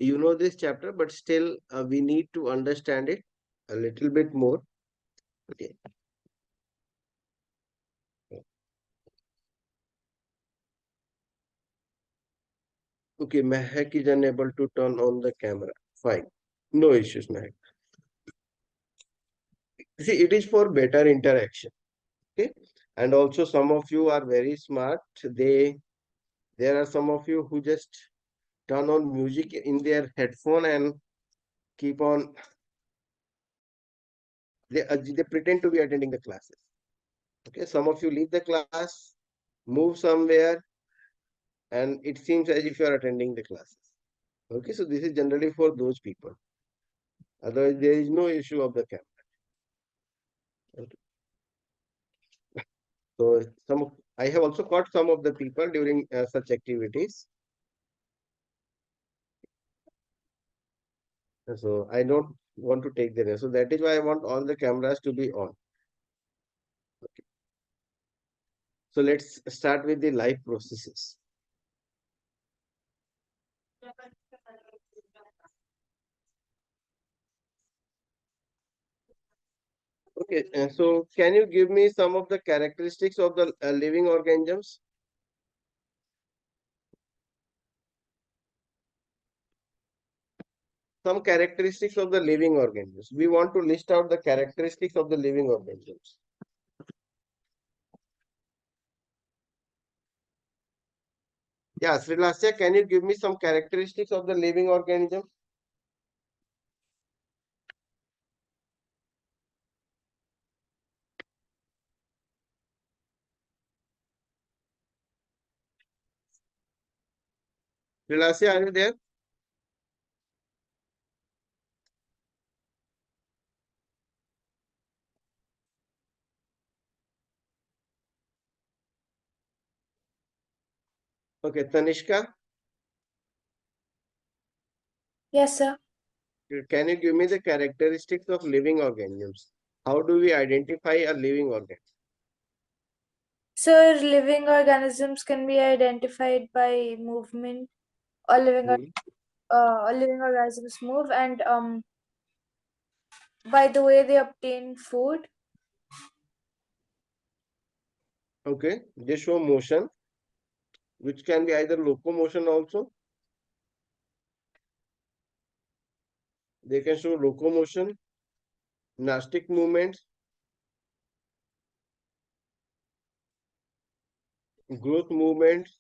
you know this chapter, but still we need to understand it a little bit more. Okay. Okay, Mehak is unable to turn on the camera. Fine. No issues, Mehak. See, it is for better interaction. Okay. And also some of you are very smart. There are some of you who just turn on music in their headphone and keep on, they pretend to be attending the classes. Okay. Some of you leave the class, move somewhere, and it seems as if you are attending the classes. Okay. So this is generally for those people. Otherwise, there is no issue of the camera. Okay. So I have also caught some of the people during such activities. So I don't want to take the risk. So that is why I want all the cameras to be on. Okay. So let's start with the live processes. Okay, so can you give me some of the characteristics of the living organisms? Some characteristics of the living organisms. We want to list out the characteristics of the living organisms. Yeah, Srilasya, can you give me some characteristics of the living organism? Srilasya, are you there? Okay, Tanishka, Yes, sir. can you give me the characteristics of living organisms? How do we identify a living organism? Sir, living organisms can be identified by movement, or Hmm. living organisms move, and by the way they obtain food. Okay, they show motion, which can be either locomotion also. They can show locomotion, gymnastic movements, growth movements.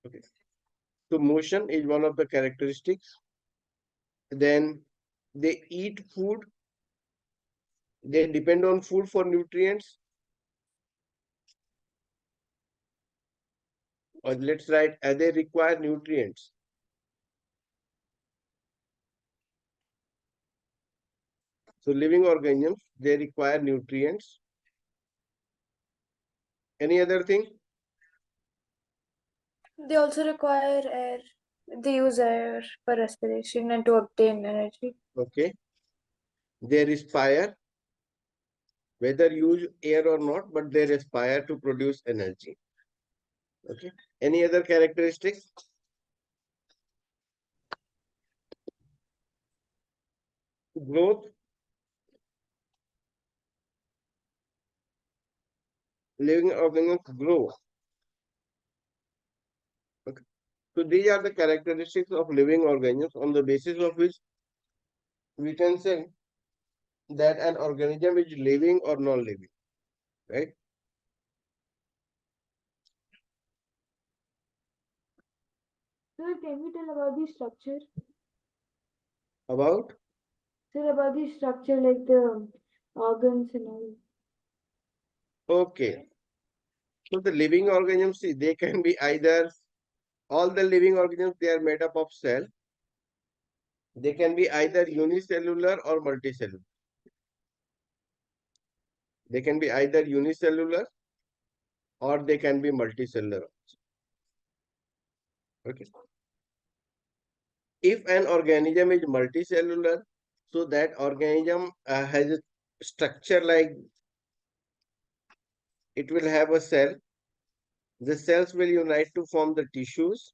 Okay. So motion is one of the characteristics. Then they eat food. They depend on food for nutrients. Or let's write, they require nutrients. So living organisms, they require nutrients. Any other thing? They also require air. They use air for respiration and to obtain energy. Okay. They respire, whether use air or not, but they respire to produce energy. Okay. Any other characteristics? Growth. Living organisms grow. Okay. So these are the characteristics of living organisms on the basis of which we can say that an organism is living or non-living, right? Sir, can we tell about the structure? About? Sir, about the structure like the organs and all. Okay. So the living organisms, see, they can be either, all the living organisms, they are made up of cell. They can be either unicellular or multicellular. They can be either unicellular or they can be multicellular. Okay. If an organism is multicellular, so that organism has a structure like it will have a cell, The cells will unite to form the tissues.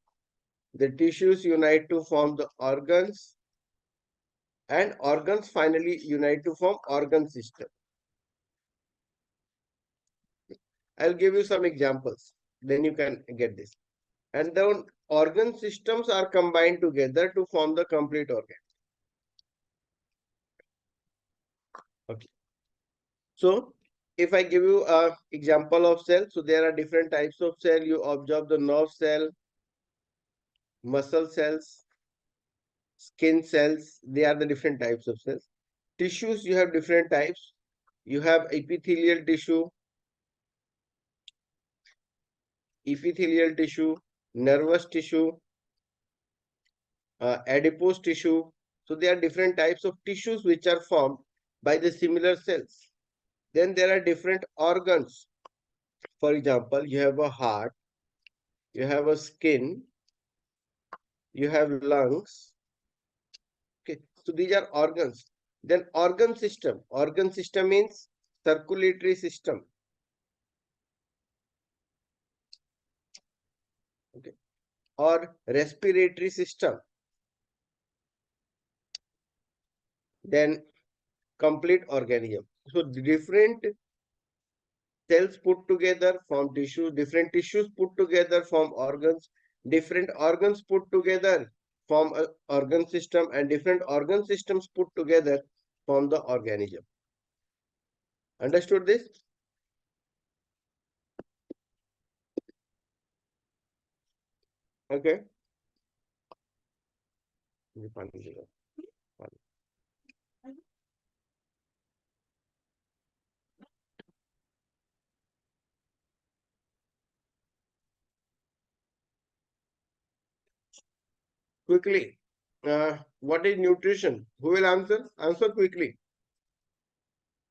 The tissues unite to form the organs, and organs finally unite to form organ system. I'll give you some examples, then you can get this. And then organ systems are combined together to form the complete organ. Okay. So if I give you a example of cell, so there are different types of cell. You observe the nerve cell, muscle cells, skin cells. They are the different types of cells. Tissues, you have different types. You have epithelial tissue, nervous tissue, adipose tissue. So there are different types of tissues which are formed by the similar cells. Then there are different organs. For example, you have a heart, you have a skin, you have lungs. Okay, so these are organs. Then organ system. Organ system means circulatory system. Okay, or respiratory system. Then complete organism. So different cells put together form tissues, different tissues put together form organs, different organs put together form an organ system, and different organ systems put together form the organism. Understood this? Okay. Quickly. What is nutrition? Who will answer? Answer quickly.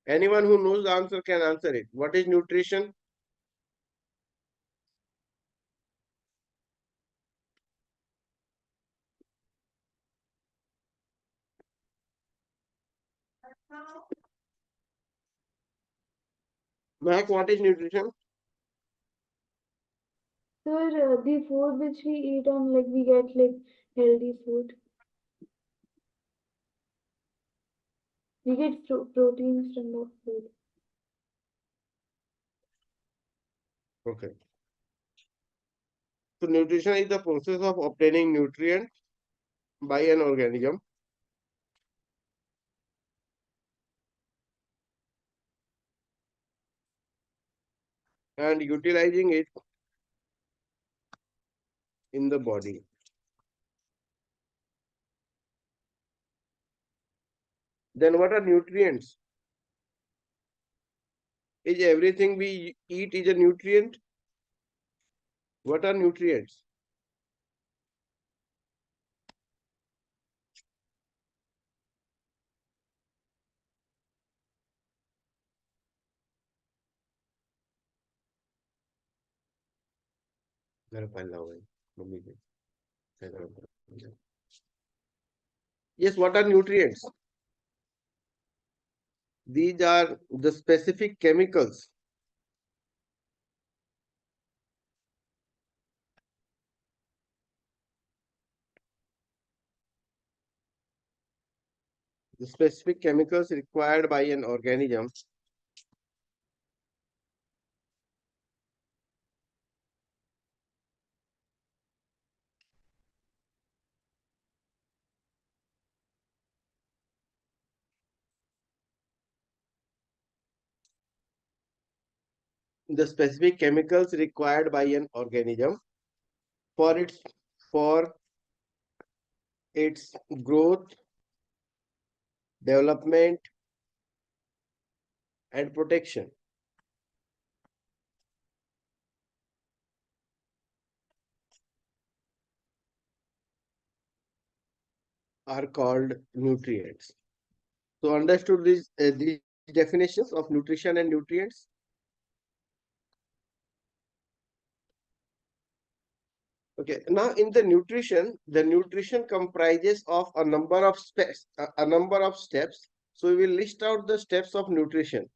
Anyone who knows the answer can answer it. What is nutrition? Mac, what is nutrition? Sir, the food which we eat and like we get like healthy food. We get proteins from the food. Okay. So nutrition is the process of obtaining nutrients by an organism and utilizing it in the body. Then what are nutrients? Is everything we eat is a nutrient? What are nutrients? Yes, what are nutrients? These are the specific chemicals. The specific chemicals required by an organism the specific chemicals required by an organism for for its growth, development, and protection are called nutrients. So understood these definitions of nutrition and nutrients? Okay, now in the nutrition comprises of a number of steps, a number of steps. So we will list out the steps of nutrition.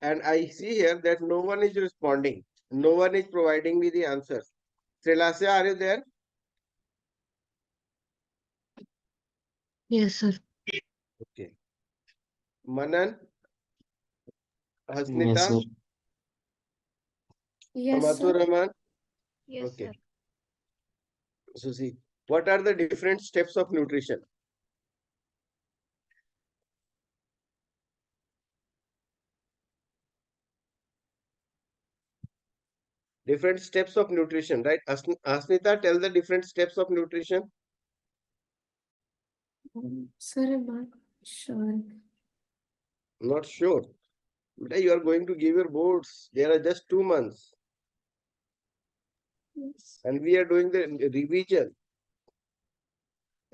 And I see here that no one is responding. No one is providing me the answers. Srilasya, are you there? Yes, sir. Okay. Manan, Yes, Hasnita, sir. Yes, Amatur sir. Rahman. Yes, Okay. sir. So see, what are the different steps of nutrition? Different steps of nutrition, right? Asnita, tell the different steps of nutrition. Sir, I'm not sure. Not sure. But you are going to give your boards. There are just 2 months. Yes. And we are doing the revision.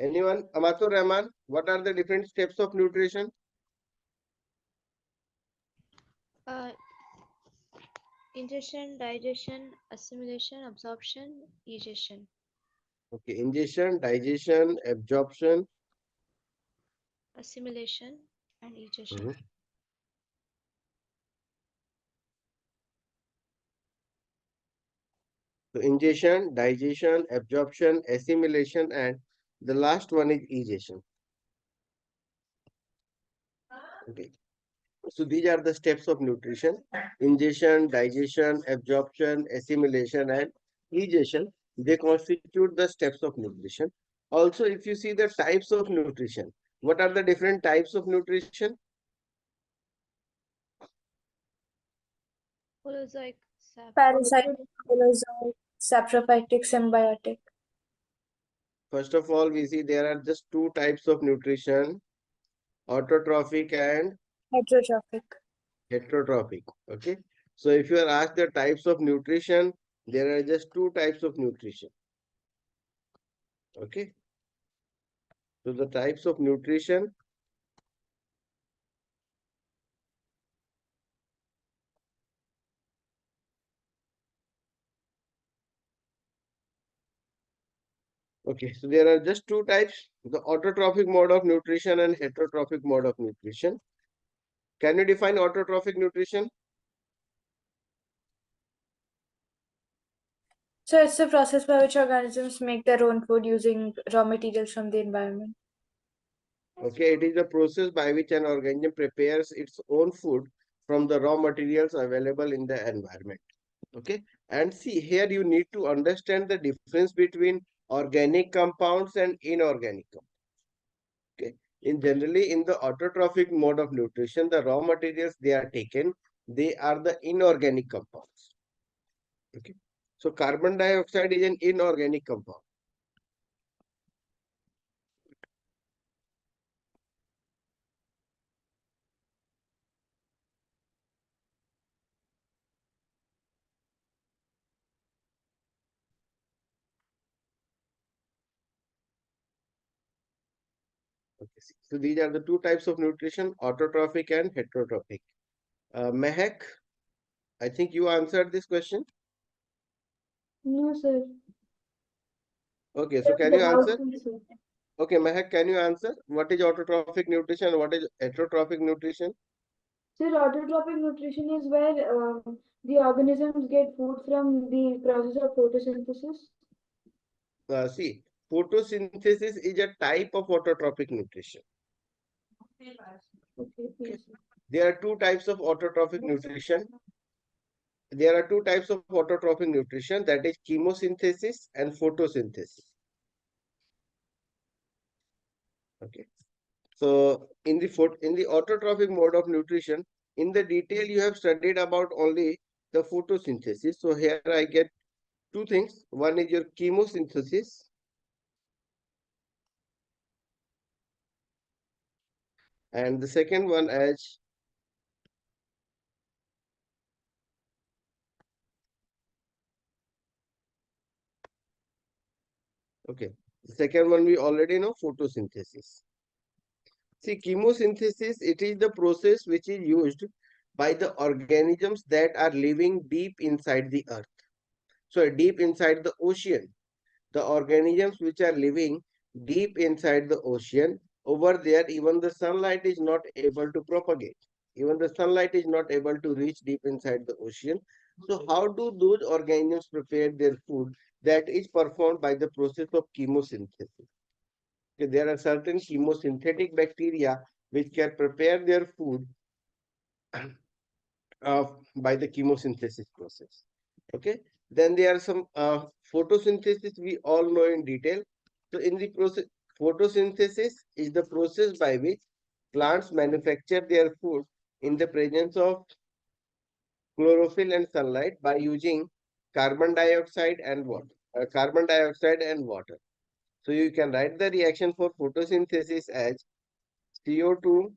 Anyone? Amatur Rahman, what are the different steps of nutrition? Uh, Ingestion, digestion, assimilation, absorption, egestion. Okay, ingestion, digestion, absorption. Assimilation and egestion. Mhm. So ingestion, digestion, absorption, assimilation, and the last one is egestion. Okay. So these are the steps of nutrition: ingestion, digestion, absorption, assimilation, and egestion. They constitute the steps of nutrition. Also, if you see the types of nutrition, what are the different types of nutrition? Holozoic, Parasite, holozoic, saprophytic, symbiotic. First of all, we see there are just two types of nutrition: autotrophic and Heterotrophic. heterotrophic. Okay. So if you are asked the types of nutrition, there are just two types of nutrition. Okay. So the types of nutrition. Okay, so there are just two types: the autotrophic mode of nutrition and heterotrophic mode of nutrition. Can you define autotrophic nutrition? So it's the process by which organisms make their own food using raw materials from the environment. Okay, it is a process by which an organism prepares its own food from the raw materials available in the environment. Okay, and see here you need to understand the difference between organic compounds and inorganic compounds. Okay, generally in the autotrophic mode of nutrition, the raw materials they are taken, they are the inorganic compounds. Okay, so carbon dioxide is an inorganic compound. Okay, so these are the two types of nutrition: autotrophic and heterotrophic. Mehak, I think you answered this question. No, sir. Okay, so can you answer? Okay, Mehak, can you answer? What is autotrophic nutrition and what is heterotrophic nutrition? So autotrophic nutrition is where the organisms get food from the process of photosynthesis. See, photosynthesis is a type of autotrophic nutrition. Okay, yes. There are two types of autotrophic nutrition. There are two types of autotrophic nutrition, that is chemosynthesis and photosynthesis. Okay. So in the autotrophic mode of nutrition, in the detail you have studied about only the photosynthesis. So here I get two things. One is your chemosynthesis, and the second one as okay. The second one we already know, photosynthesis. See, chemosynthesis, it is the process which is used by the organisms that are living deep inside the earth. So deep inside the ocean. The organisms which are living deep inside the ocean, over there even the sunlight is not able to propagate. Even the sunlight is not able to reach deep inside the ocean. So how do those organisms prepare their food? That is performed by the process of chemosynthesis. Okay, there are certain chemosynthetic bacteria which can prepare their food by the chemosynthesis process. Okay, then there are some photosynthesis we all know in detail. So in the process, photosynthesis is the process by which plants manufacture their food in the presence of chlorophyll and sunlight by using carbon dioxide and water. Carbon dioxide and water. So you can write the reaction for photosynthesis as CO2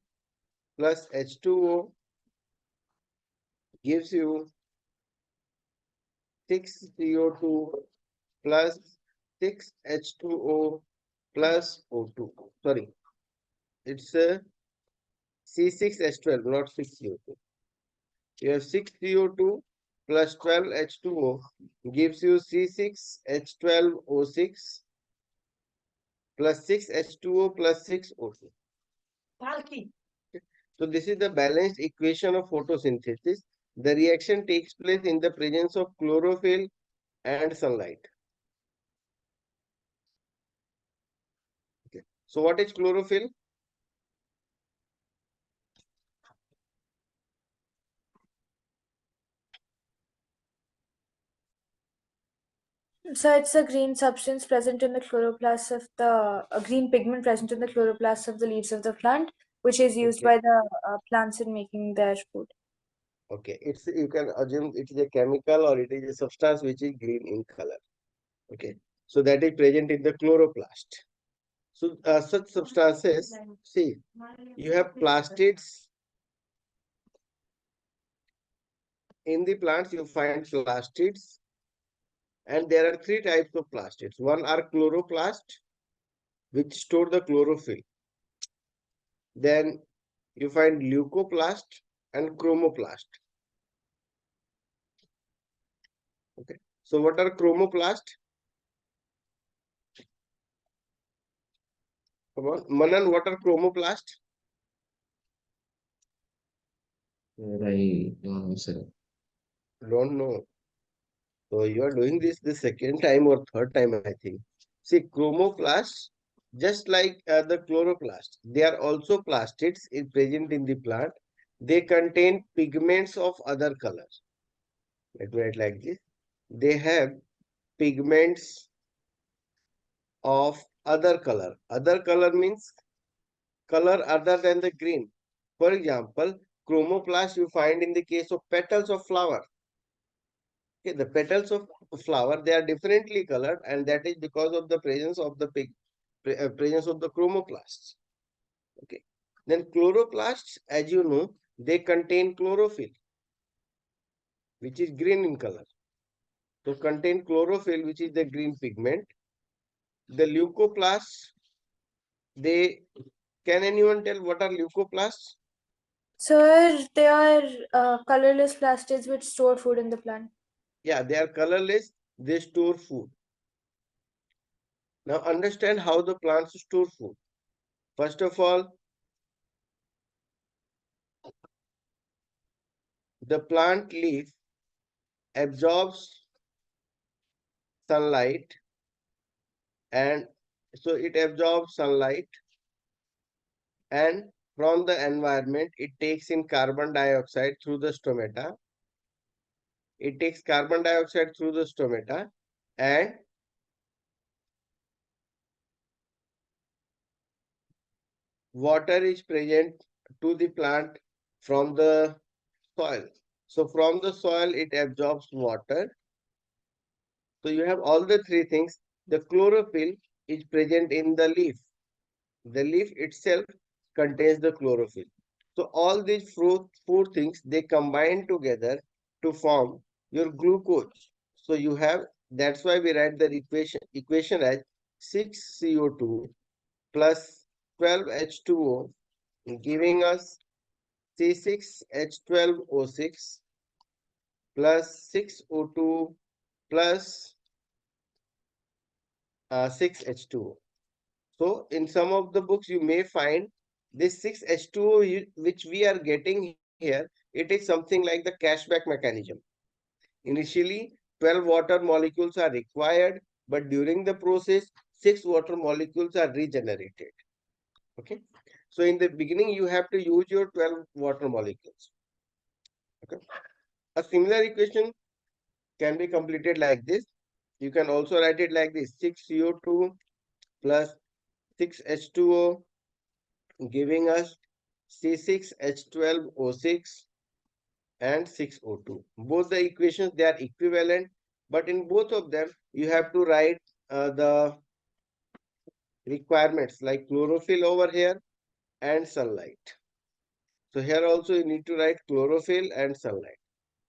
plus H2O gives you 6 CO2 plus 6 H2O plus O2. Sorry, it's a C6H12, not 6 CO2. You have 6 CO2 plus 12 H2O gives you C6H12O6 plus 6 H2O plus 6 O2. So this is the balanced equation of photosynthesis. The reaction takes place in the presence of chlorophyll and sunlight. Okay. So what is chlorophyll? So it's a green substance present in the chloroplast of the a green pigment present in the chloroplast of the leaves of the plant, which is used Okay. by the plants in making their food. Okay, it's, you can assume it is a chemical or it is a substance which is green in color. Okay, so that is present in the chloroplast. So such substances, see, you have plastids in the plants. You find plastids, and there are three types of plastids. One are chloroplast, which store the chlorophyll. Then you find leucoplast and chromoplast. Okay, so what are chromoplast? Come on, Manan, what are chromoplast? I don't know, sir. Don't know. So you are doing this the second time or third time, I think. See, chromoplasts, just like the chloroplast, they are also plastids present in the plant. They contain pigments of other colors. Let me write like this. They have pigments of other color. Other color means color other than the green. For example, chromoplast you find in the case of petals of flower. Okay, the petals of flower, they are differently colored, and that is because of the presence of the presence of the chromoplasts. Okay, then chloroplasts, as you know, they contain chlorophyll, which is green in color. So contain chlorophyll, which is the green pigment. The leucoplasts, they, can anyone tell what are leucoplasts? So they are colorless plastids which store food in the plant. Yeah, they are colorless, they store food. Now understand how the plants store food. First of all, the plant leaf absorbs sunlight, and so it absorbs sunlight, and from the environment it takes in carbon dioxide through the stomata. It takes carbon dioxide through the stomata, and water is present to the plant from the soil. So from the soil it absorbs water. So you have all the three things. The chlorophyll is present in the leaf. The leaf itself contains the chlorophyll. So all these four things, they combine together to form your glucose. So you have, that's why we write the equation as 6CO2 plus 12H2O, giving us C6H12O6 plus 6O2 plus 6H2O. So in some of the books, you may find this 6H2O which we are getting here, it is something like the cashback mechanism. Initially, 12 water molecules are required, but during the process, 6 water molecules are regenerated. Okay. So in the beginning, you have to use your 12 water molecules. Okay. A similar equation can be completed like this. You can also write it like this: 6 CO2 plus 6 H2O, giving us C6H12O6 and 6O2. Both the equations, they are equivalent, but in both of them you have to write the requirements like chlorophyll over here and sunlight. So here also you need to write chlorophyll and sunlight.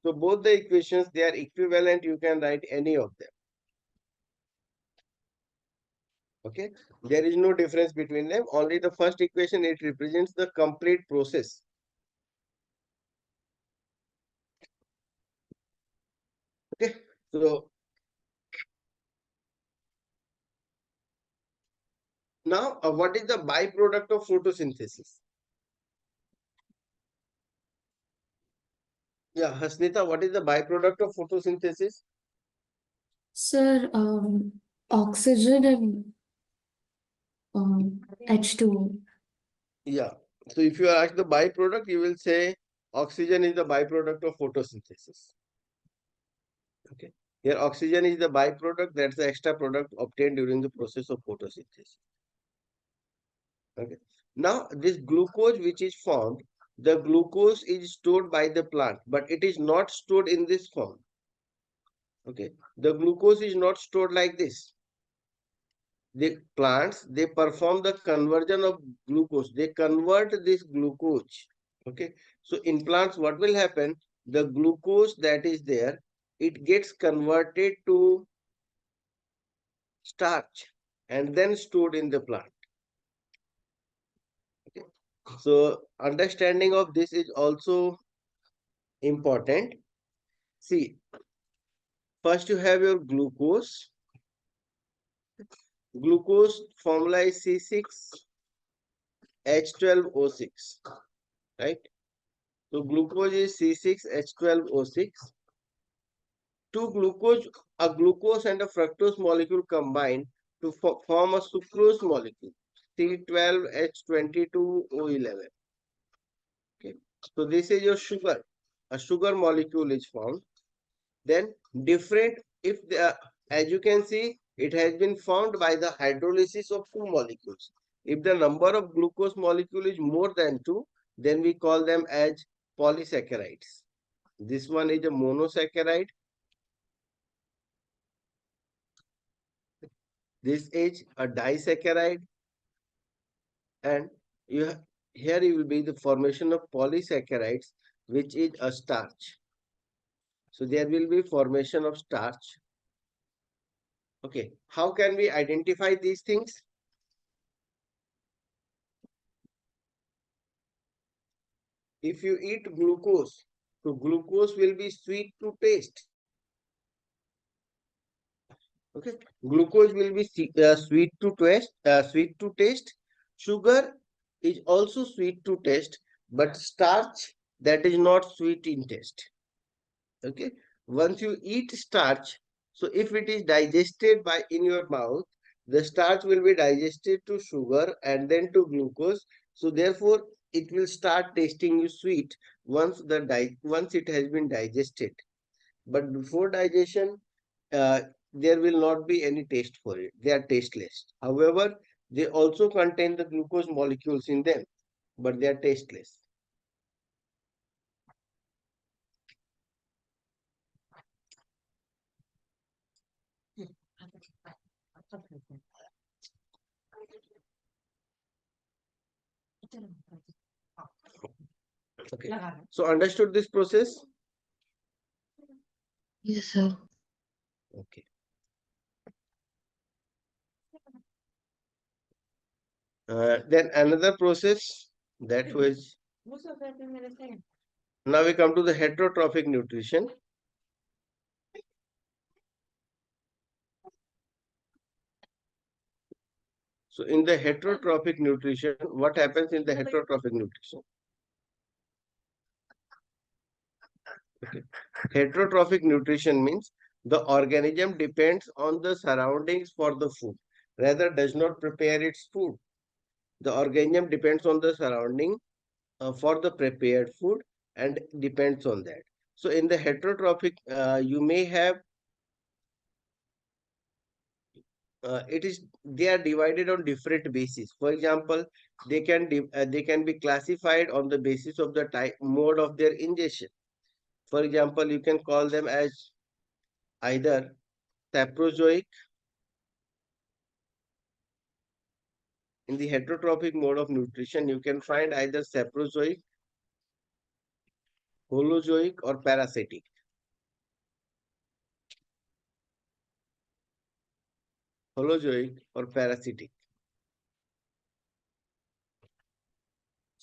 So both the equations, they are equivalent. You can write any of them. Okay, there is no difference between them. Only the first equation, it represents the complete process. Okay, so now what is the byproduct of photosynthesis? Yeah, Hasnita, what is the byproduct of photosynthesis? Sir, oxygen and H2O. Yeah, so if you are asked the byproduct, you will say oxygen is the byproduct of photosynthesis. Okay, here oxygen is the byproduct, that's the extra product obtained during the process of photosynthesis. Okay, now this glucose which is formed, the glucose is stored by the plant, but it is not stored in this form. Okay, the glucose is not stored like this. The plants, they perform the conversion of glucose, they convert this glucose. Okay, so in plants what will happen, the glucose that is there, it gets converted to starch and then stored in the plant. Okay, so understanding of this is also important. See, first you have your glucose. Glucose formula is C6H12O6, right? So glucose is C6H12O6. Two glucose, a glucose and a fructose molecule combine to form a sucrose molecule, C12H22O11. Okay, so this is your sugar. A sugar molecule is formed. Then different, if the, as you can see, it has been formed by the hydrolysis of two molecules. If the number of glucose molecule is more than 2, then we call them as polysaccharides. This one is a monosaccharide. This is a disaccharide, and here you will be the formation of polysaccharides, which is a starch. So there will be formation of starch. Okay, how can we identify these things? If you eat glucose, so glucose will be sweet to taste. Okay, glucose will be sweet to taste. Sweet to taste. Sugar is also sweet to taste, but starch, that is not sweet in taste. Okay, once you eat starch, so if it is digested by in your mouth, the starch will be digested to sugar and then to glucose. So therefore, it will start tasting you sweet once once it has been digested. But before digestion, there will not be any taste for it. They are tasteless. However, they also contain the glucose molecules in them, but they are tasteless. Okay, so understood this process? Yes, sir. Okay. Then another process that was, now we come to the heterotrophic nutrition. So in the heterotrophic nutrition, what happens in the heterotrophic nutrition? Heterotrophic nutrition means the organism depends on the surroundings for the food, rather does not prepare its food. The organism depends on the surrounding for the prepared food and depends on that. So in the heterotrophic, you may have it is they are divided on different bases. For example, they can be classified on the basis of the type mode of their ingestion. For example, you can call them as either saprozoic. In the heterotrophic mode of nutrition, you can find either saprozoic, holozoic, or parasitic. Holozoic or parasitic.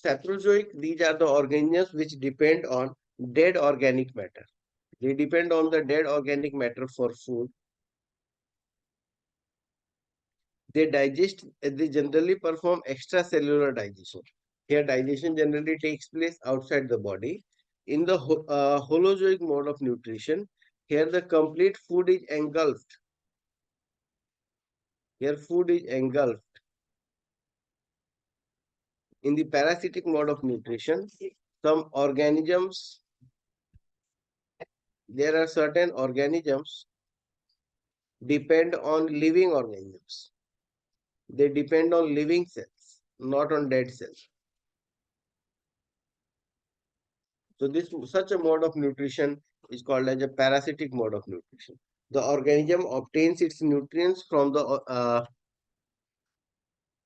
Saprozoic, these are the organisms which depend on dead organic matter. They depend on the dead organic matter for food. They generally perform extracellular digestion. Here, digestion generally takes place outside the body. In the holozoic mode of nutrition, here the complete food is engulfed. Here, food is engulfed. In the parasitic mode of nutrition, some organisms, there are certain organisms depend on living organisms. They depend on living cells, not on dead cells. So this such a mode of nutrition is called as a parasitic mode of nutrition. The organism obtains its nutrients from the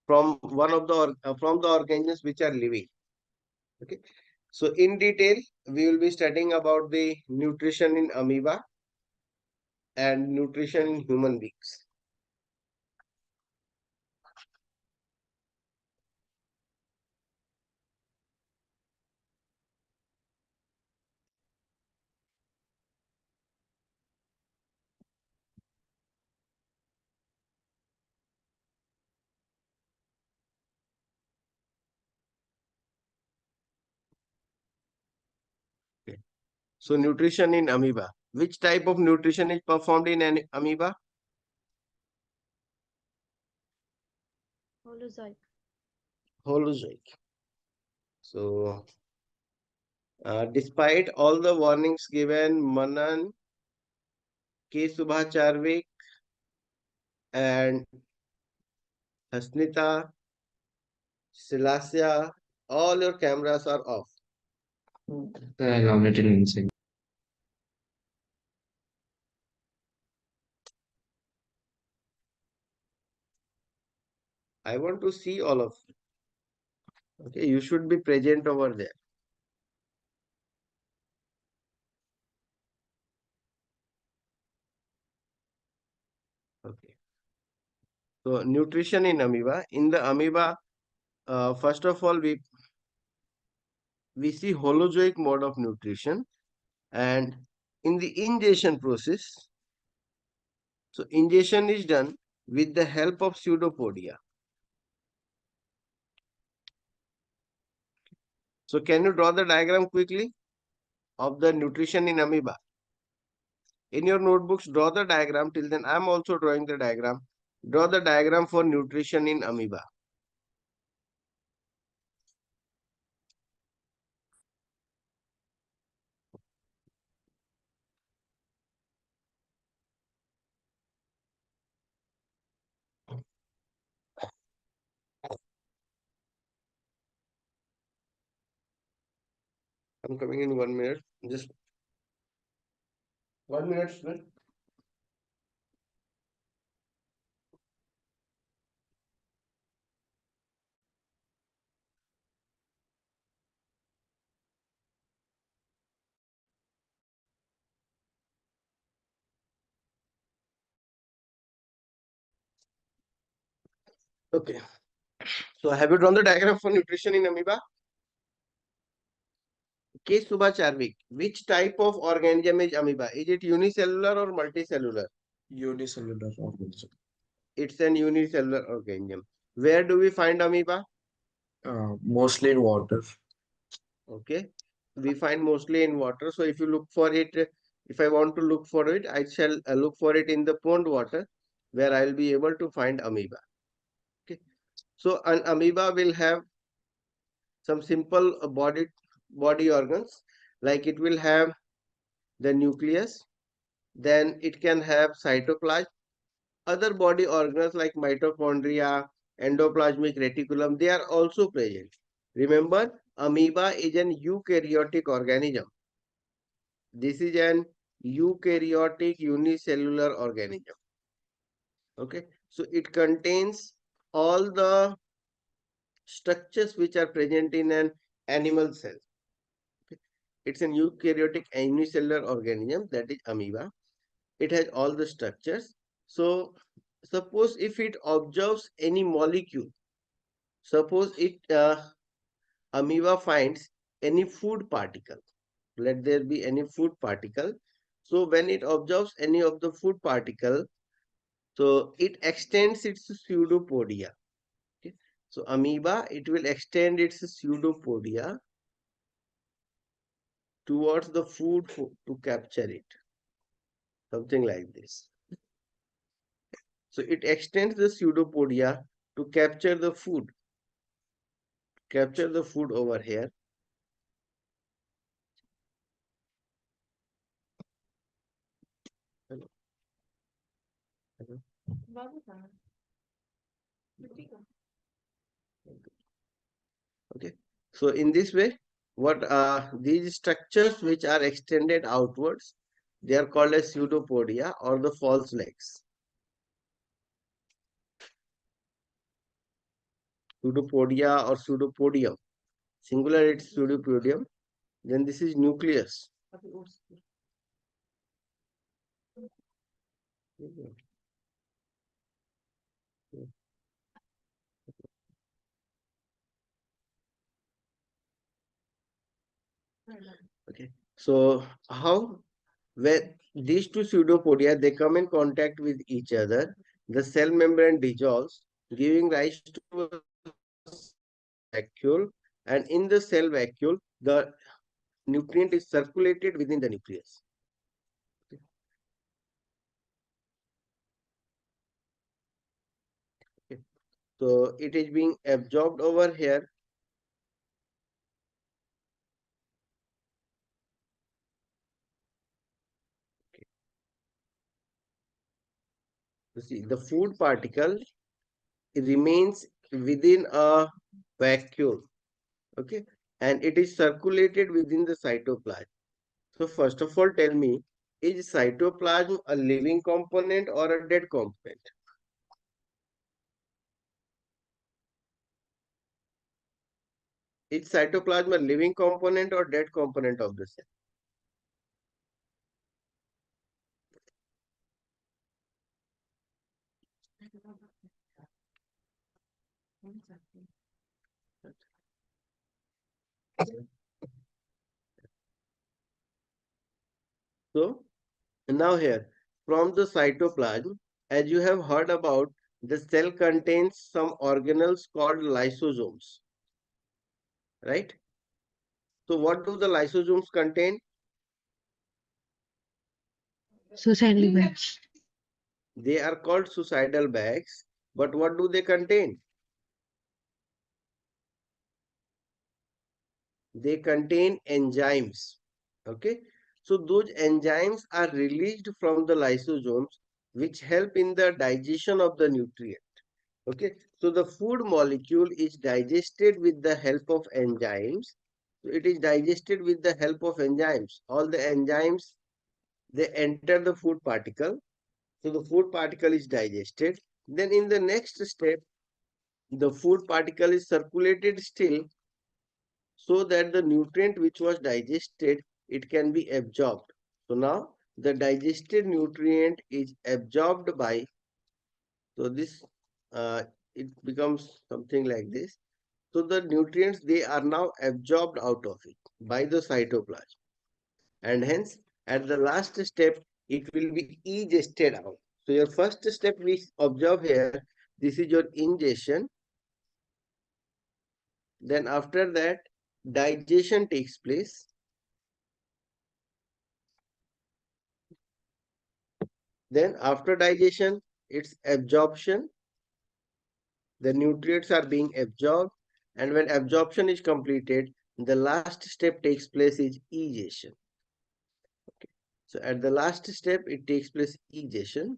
from the organisms which are living. Okay. So in detail, we will be studying about the nutrition in amoeba and nutrition in human beings. Okay. So nutrition in amoeba. Which type of nutrition is performed in an amoeba? Holozoic. Holozoic. So despite all the warnings given, Manan, K. Subhacharvik, and Hasnita, Silasya, all your cameras are off. I want to see all of you. Okay, you should be present over there. Okay. So nutrition in amoeba. In the amoeba, first of all, we see holozoic mode of nutrition, and in the ingestion process, so ingestion is done with the help of pseudopodia. So can you draw the diagram quickly of the nutrition in amoeba? In your notebooks, draw the diagram. Till then, I am also drawing the diagram. Draw the diagram for nutrition in amoeba. I'm coming in 1 minute. Just 1 minute, student. Okay. So have you drawn the diagram for nutrition in amoeba? K. Subhacharvik, which type of organism is amoeba? Is it unicellular or multicellular? Unicellular organism. It's an unicellular organism. Where do we find amoeba? Mostly in water. Okay. we find mostly in water. So if you look for it, if I want to look for it, I shall look for it in the pond water, where I will be able to find amoeba. Okay. So an amoeba will have some simple body organs, like it will have the nucleus, then it can have cytoplasm, other body organs like mitochondria, endoplasmic reticulum, they are also present. Remember, amoeba is an eukaryotic organism. This is an eukaryotic unicellular organism. Okay, so it contains all the structures which are present in an animal cell. Okay. It's an eukaryotic unicellular organism, that is amoeba. It has all the structures. So suppose if it observes any molecule, suppose it amoeba finds any food particle, let there be any food particle. So when it observes any of the food particle, so it extends its pseudopodia. Okay. So amoeba, it will extend its pseudopodia towards the food to capture it, something like this. So it extends the pseudopodia to capture the food, over here. Hello. Hello. Okay, so in this way, what these structures which are extended outwards, they are called as pseudopodia or the false legs. Pseudopodia or pseudopodium, singular it's pseudopodium. Then this is nucleus. Okay, so how, when these two pseudopodia, they come in contact with each other, the cell membrane dissolves, giving rise to a vacuole, and in the cell vacuole, the nutrient is circulated within the nucleus. Okay. So it is being absorbed over here. Okay. You see, the food particle remains within a vacuole. Okay, and it is circulated within the cytoplasm. So first of all, tell me, is cytoplasm a living component or a dead component? Is cytoplasm a living component or dead component of the cell? So now here, from the cytoplasm, as you have heard about, the cell contains some organelles called lysosomes, right? So what do the lysosomes contain? Suicidal bags. They are called suicidal bags, but what do they contain? They contain enzymes. Okay, so those enzymes are released from the lysosomes, which help in the digestion of the nutrient. Okay, so the food molecule is digested with the help of enzymes. So it is digested with the help of enzymes. All the enzymes, they enter the food particle. So the food particle is digested. Then in the next step, the food particle is circulated still, so that the nutrient which was digested, it can be absorbed. So now the digested nutrient is absorbed by, so this it becomes something like this. So the nutrients, they are now absorbed out of it by the cytoplasm, and hence at the last step it will be ingested out. So your first step we observe here, this is your ingestion. Then after that, digestion takes place. Then after digestion, it's absorption. The nutrients are being absorbed, and when absorption is completed, the last step takes place is egestion. Okay. So at the last step, it takes place egestion.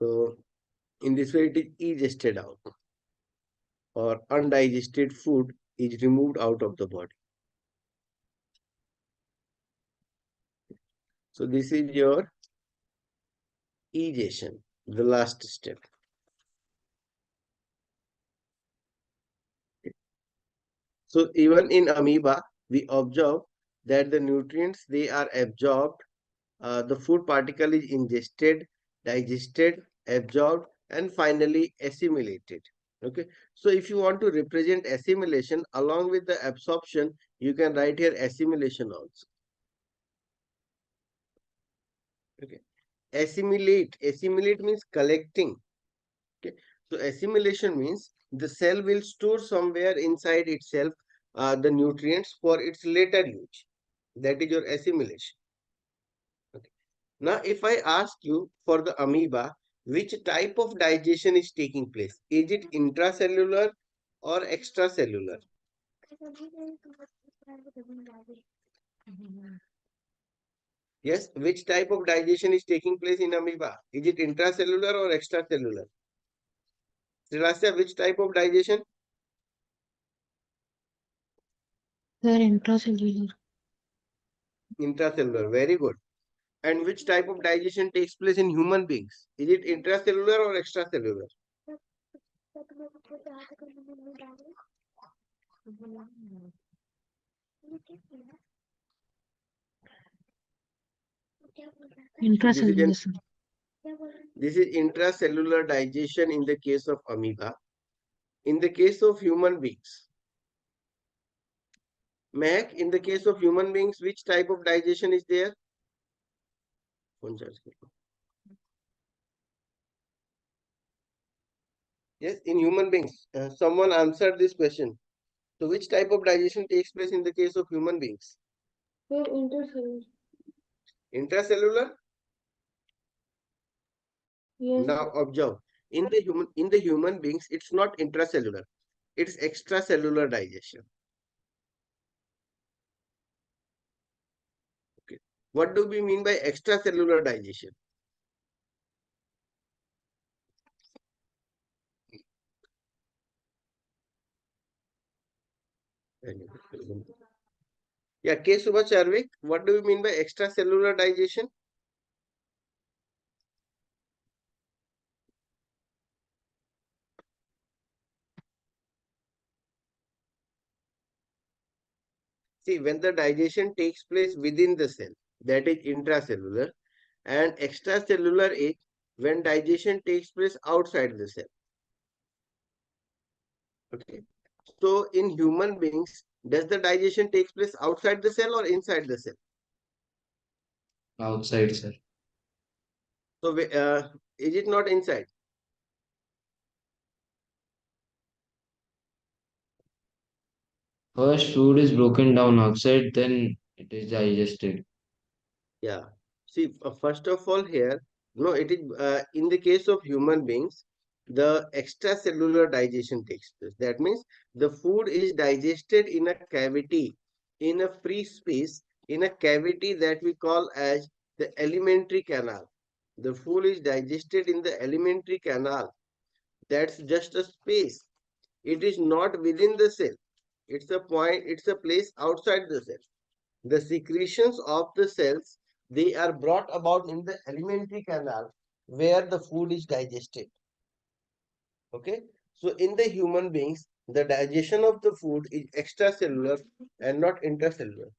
So in this way, it is egested out, or undigested food is removed out of the body. So this is your egestion, the last step. So even in amoeba, we observe that the nutrients, they are absorbed, the food particle is ingested, digested, absorbed, and finally assimilated. Okay. So if you want to represent assimilation along with the absorption, you can write here assimilation also. Okay. Assimilate means collecting. Okay. So assimilation means the cell will store somewhere inside itself the nutrients for its later use. That is your assimilation. Okay. Now, if I ask you for the amoeba, which type of digestion is taking place? Is it intracellular or extracellular? Yes, which type of digestion is taking place in amoeba? Is it intracellular or extracellular? Srilasya, which type of digestion? Sir, intracellular. Intracellular, very good. And which type of digestion takes place in human beings? Is it intracellular or extracellular? Intracellular, sir. This is intracellular digestion in the case of amoeba. In the case of human beings, Mac, in the case of human beings, which type of digestion is there? Yes, in human beings. Someone answered this question. So, which type of digestion takes place in the case of human beings? Intercellular. Intracellular. Yes. Now observe, in the human beings, it's not intracellular, it's extracellular digestion. Okay. What do we mean by extracellular digestion? Yeah, K. Subhacharvik, what do we mean by extracellular digestion? See, when the digestion takes place within the cell, that is intracellular, and extracellular is when digestion takes place outside the cell. Okay. So, in human beings, does the digestion takes place outside the cell or inside the cell? Outside, sir. So, is it not inside? First, food is broken down outside, then it is digested. Yeah. See, first of all, here, no, it is in the case of human beings, the extracellular digestion takes place. That means the food is digested in a cavity, in a free space, in a cavity that we call as the alimentary canal. The food is digested in the alimentary canal. That's just a space. It is not within the cell. It's a point, it's a place outside the cell. The secretions of the cells, they are brought about in the alimentary canal where the food is digested. Okay. So in the human beings, the digestion of the food is extracellular and not intracellular.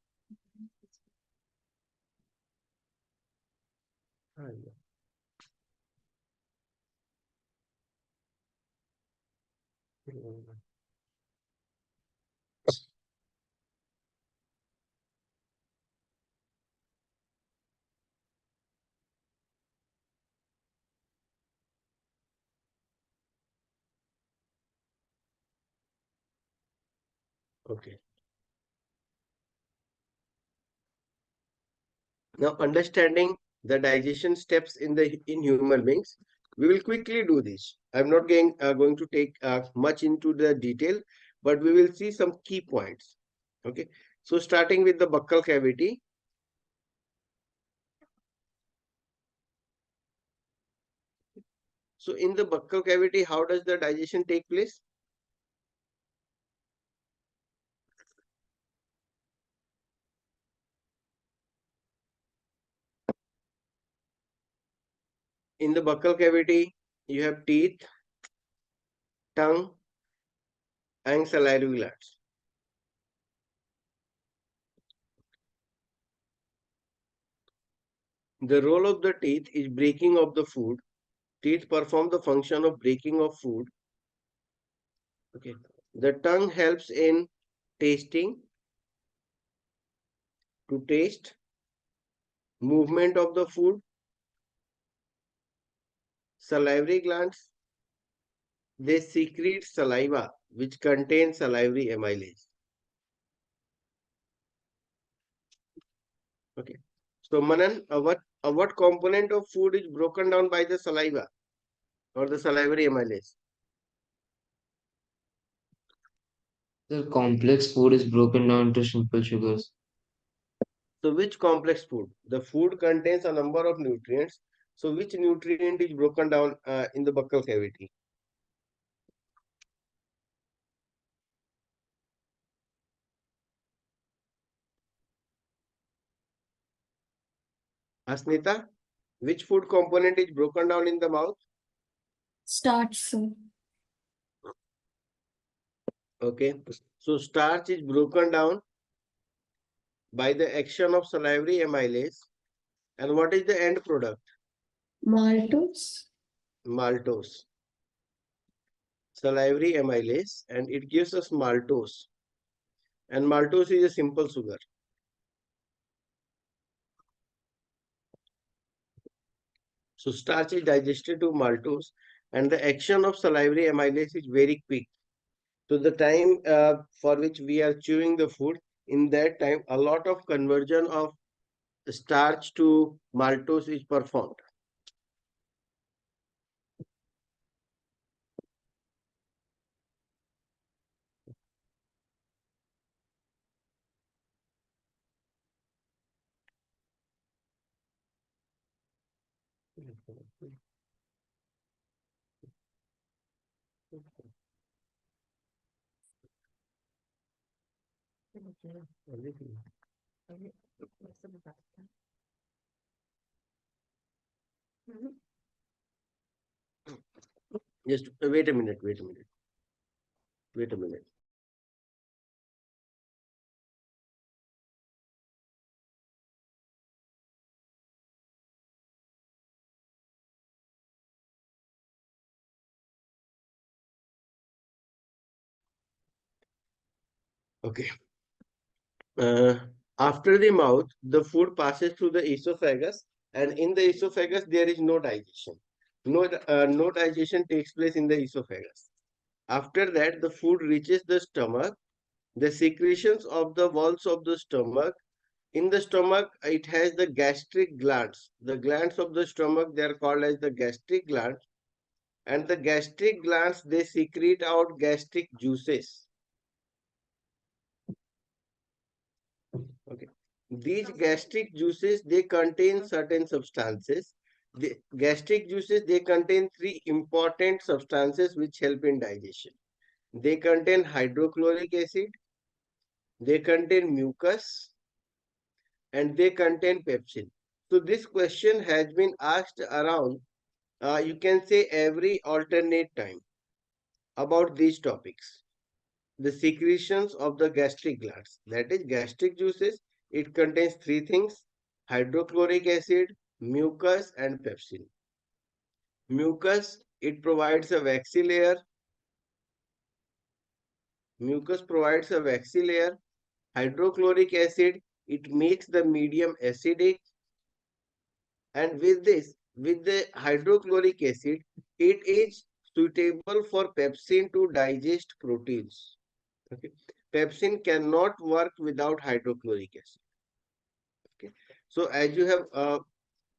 Okay. Now, understanding the digestion steps in human beings, we will quickly do this. I'm not going to take much into the detail, but we will see some key points. Okay. So, starting with the buccal cavity. So, in the buccal cavity, how does the digestion take place? In the buccal cavity, you have teeth, tongue, and salivary glands. The role of the teeth is breaking of the food. Teeth perform the function of breaking of food. Okay. The tongue helps in tasting, to taste, movement of the food. Salivary glands, they secrete saliva which contains salivary amylase. Okay. So Manan, what component of food is broken down by the saliva or the salivary amylase? The complex food is broken down to simple sugars. So which complex food? The food contains a number of nutrients. So which nutrient is broken down in the buccal cavity? Asnita, which food component is broken down in the mouth? Starch, sir. Okay. So starch is broken down by the action of salivary amylase. And what is the end product? Maltose. Maltose. Salivary amylase, and it gives us maltose. And maltose is a simple sugar. So starch is digested to maltose, and the action of salivary amylase is very quick. So the time for which we are chewing the food, in that time, a lot of conversion of starch to maltose is performed. Just wait a minute, wait a minute, wait a minute. Okay. After the mouth, the food passes through the esophagus, and in the esophagus, there is no digestion. No digestion takes place in the esophagus. After that, the food reaches the stomach. The secretions of the walls of the stomach. In the stomach, it has the gastric glands. The glands of the stomach, they are called as the gastric glands. And the gastric glands, they secrete out gastric juices. Okay. These gastric juices, they contain certain substances. The gastric juices, they contain three important substances which help in digestion. They contain hydrochloric acid, they contain mucus, and they contain pepsin. So this question has been asked around, you can say every alternate time about these topics. The secretions of the gastric glands, that is gastric juices, it contains three things: hydrochloric acid, mucus, and pepsin. Mucus, it provides a waxy layer. Mucus provides a waxy layer. Hydrochloric acid, it makes the medium acidic. And with this, with the hydrochloric acid, it is suitable for pepsin to digest proteins. Okay. pepsin cannot work without hydrochloric acid. Okay. So as you have,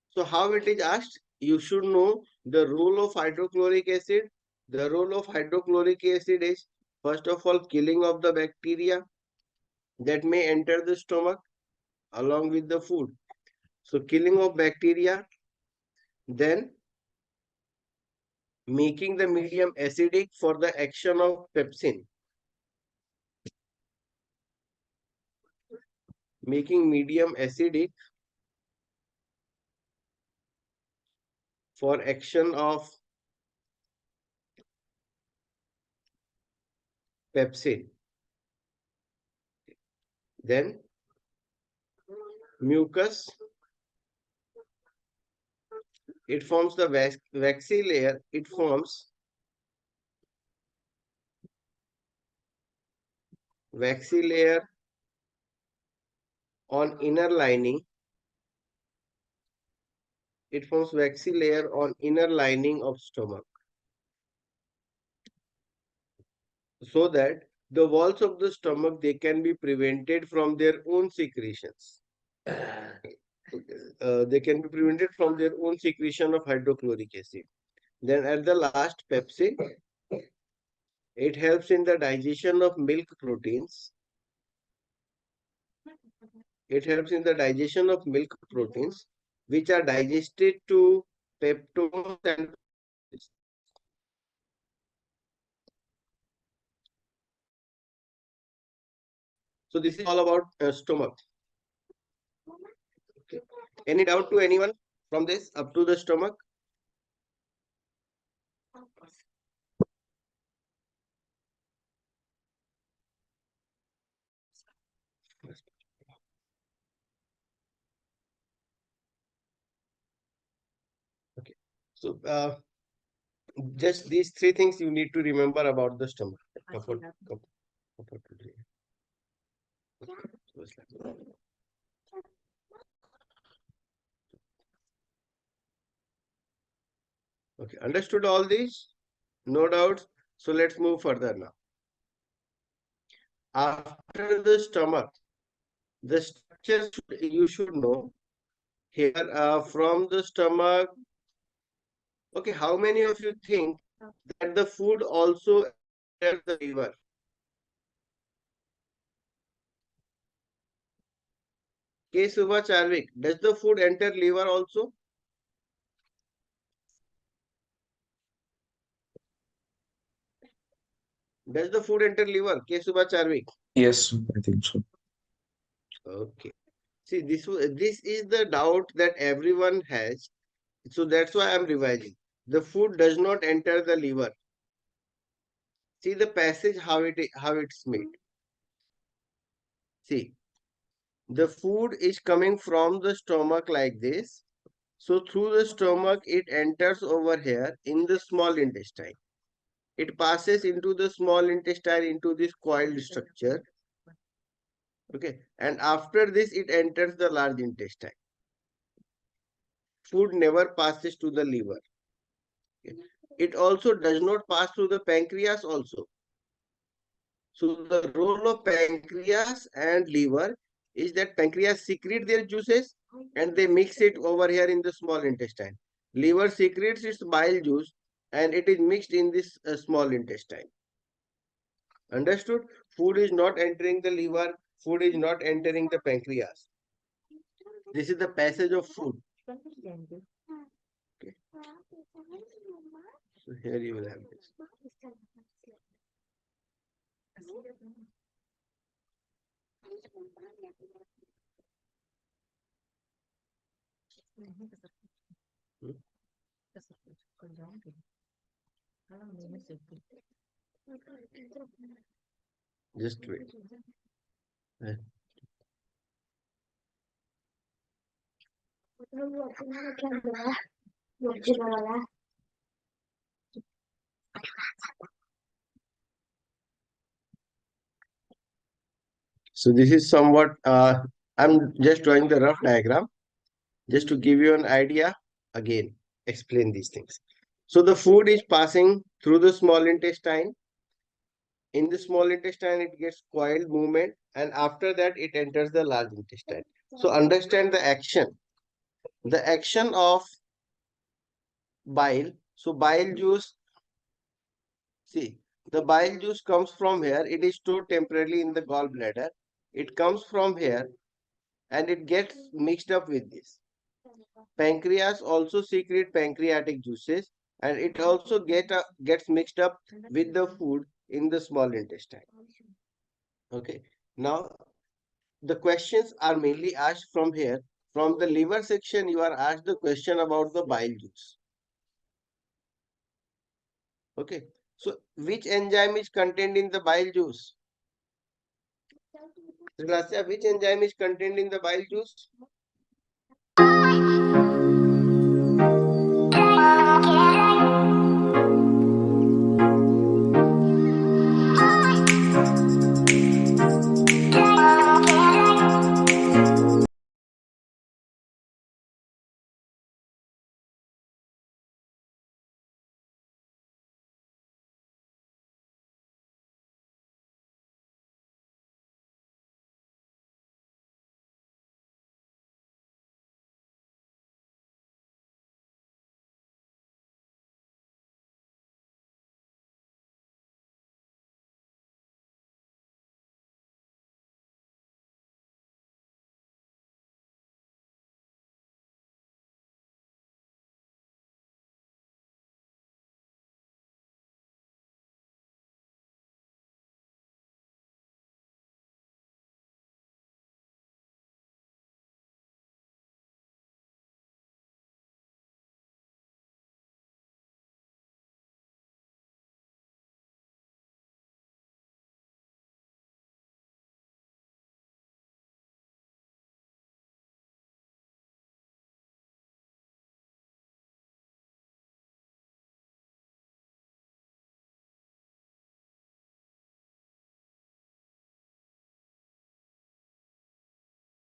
so how it is asked? You should know the role of hydrochloric acid. The role of hydrochloric acid is, first of all, killing of the bacteria that may enter the stomach along with the food. So killing of bacteria, then making the medium acidic for the action of pepsin. Making medium acidic for action of pepsin. Then mucus, it forms the waxy layer. It forms waxy layer on inner lining. It forms waxy layer on inner lining of stomach, so that the walls of the stomach, they can be prevented from their own secretions. They can be prevented from their own secretion of hydrochloric acid. Then at the last, pepsin, it helps in the digestion of milk proteins. It helps in the digestion of milk proteins, which are digested to peptones and so this is all about stomach. Okay. Any doubt to anyone from this up to the stomach? Okay. So just these three things you need to remember about the stomach. Okay, understood all these? No doubts. So let's move further now. After the stomach, the structure you should know here from the stomach. Okay, how many of you think that the food also enters the liver? K. Subha Charvik, does the food enter liver also? Does the food enter liver? K. Subha Charvik. Yes, I think so. Okay. See, this is the doubt that everyone has. So that's why I'm revising. The food does not enter the liver. See the passage how it's made. See, the food is coming from the stomach like this. So through the stomach, it enters over here in the small intestine. It passes into the small intestine into this coiled structure. Okay. And after this, it enters the large intestine. Food never passes to the liver. Okay. It also does not pass through the pancreas also. So the role of pancreas and liver is that pancreas secrete their juices and they mix it over here in the small intestine. Liver secretes its bile juice and it is mixed in this small intestine. Understood? Food is not entering the liver. Food is not entering the pancreas. This is the passage of food. Okay. So here you will have this. Just wait. So this is somewhat, I'm just drawing the rough diagram just to give you an idea. Again, explain these things. So the food is passing through the small intestine In the small intestine, it gets coiled movement, and after that, it enters the large intestine. So understand the action. The action of bile. So bile juice, see, the bile juice comes from here. It is stored temporarily in the gallbladder. It comes from here and it gets mixed up with this. Pancreas also secrete pancreatic juices, and it also gets mixed up with the food in the small intestine. Okay. Now the questions are mainly asked from here. From the liver section, you are asked the question about the bile juice. Okay. So which enzyme is contained in the bile juice? Srilasya, which enzyme is contained in the bile juice?